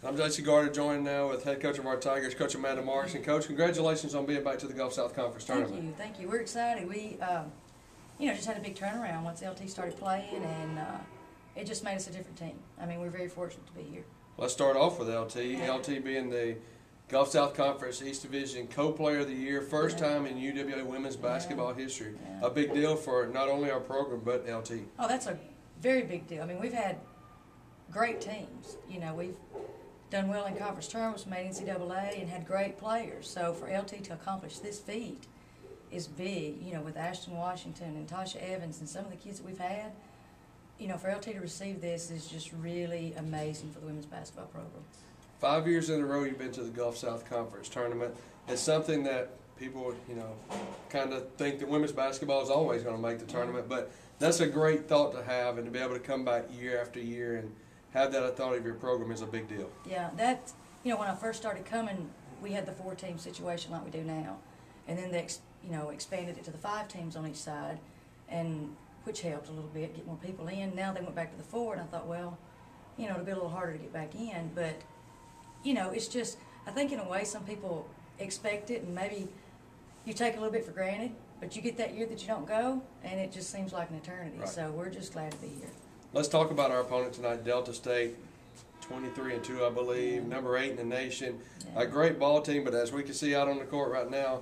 I'm Jason Gardner, joined now with head coach of our Tigers, Coach Amanda Marks. And Coach, congratulations on being back to the Gulf South Conference tournament. Thank you. We're excited. We, just had a big turnaround once LT started playing, and it just made us a different team. I mean, we're very fortunate to be here. Let's start off with LT. LT being the Gulf South Conference East Division Co-Player of the Year, first time in UWA women's basketball history. A big deal for not only our program but LT. Oh, that's a very big deal. I mean, we've had great teams. You know, we've done well in conference tournaments, made NCAA, and had great players. So for LT to accomplish this feat is big. You know, with Ashton Washington and Tasha Evans and some of the kids that we've had, you know, for LT to receive this is just really amazing for the women's basketball program. 5 years in a row you've been to the Gulf South Conference tournament. It's something that people, kind of think that women's basketball is always going to make the tournament, but that's a great thought to have, and to be able to come back year after year and have that authority of your program is a big deal. Yeah, that, when I first started coming, we had the 4-team situation like we do now, and then they, expanded it to the 5 teams on each side, and which helped a little bit, get more people in. Now they went back to the 4, and I thought, well, it'll be a little harder to get back in, but, it's just, I think in a way some people expect it, and maybe you take a little bit for granted, but you get that year that you don't go, and it just seems like an eternity. Right. So we're just glad to be here. Let's talk about our opponent tonight, Delta State, 23-2, I believe, number 8 in the nation. A great ball team, but as we can see out on the court right now,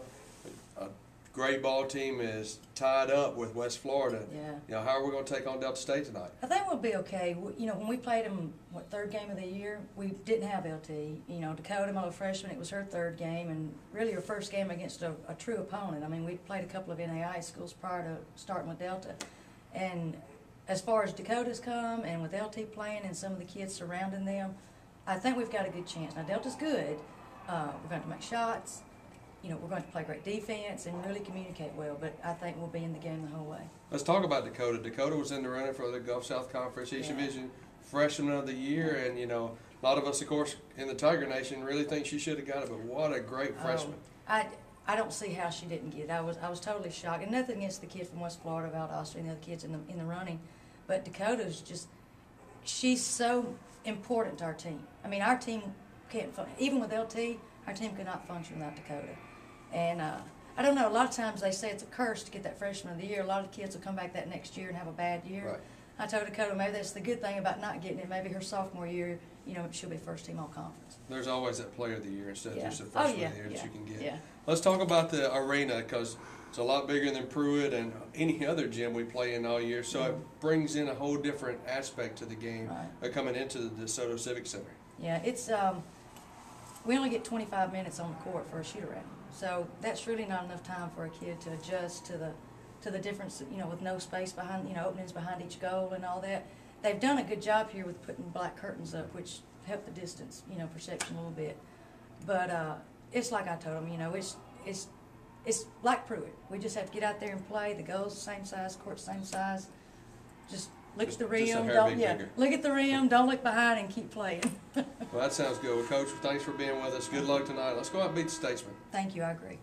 a great ball team is tied up with West Florida. Yeah. How are we going to take on Delta State tonight? I think we'll be okay. When we played them, third game of the year, we didn't have LT. Dakota, my little freshman, it was her third game, and really her first game against a true opponent. I mean, we played a couple of NAI schools prior to starting with Delta, and as far as Dakota's come, and with LT playing and some of the kids surrounding them, I think we've got a good chance. Now, Delta's good. We're going to make shots. We're going to play great defense and really communicate well, but I think we'll be in the game the whole way. Let's talk about Dakota. Dakota was in the running for the Gulf South Conference East Division Freshman of the Year, and, a lot of us, of course, in the Tiger Nation really think she should have got it, but what a great freshman. I don't see how she didn't get it. I was totally shocked, and nothing against the kid from West Florida, Valdosta, and the other kids in the running, but Dakota's just, she's so important to our team. I mean, our team can't, even with LT, our team could not function without Dakota. And I don't know, a lot of times they say it's a curse to get that freshman of the year. A lot of kids will come back that next year and have a bad year. Right. I told Dakota maybe that's the good thing about not getting it. Maybe her sophomore year, she'll be first team all conference. There's always that player of the year instead of just a freshman of the year that you can get. Yeah. Let's talk about the arena, because it's a lot bigger than Pruitt and any other gym we play in all year. So it brings in a whole different aspect to the game coming into the DeSoto Civic Center. Yeah, it's we only get 25 minutes on the court for a shoot-around. So that's really not enough time for a kid to adjust to the difference, with no space behind, openings behind each goal and all that. They've done a good job here with putting black curtains up, which help the distance, perception a little bit. But it's like I told them, it's like Pruitt. We just have to get out there and play. The goal's the same size, court's the same size. Just look at the rim. Look at the rim. Don't look behind and keep playing. Well, that sounds good. Well, Coach, thanks for being with us. Good luck tonight. Let's go out and beat the Statesman. Thank you. I agree.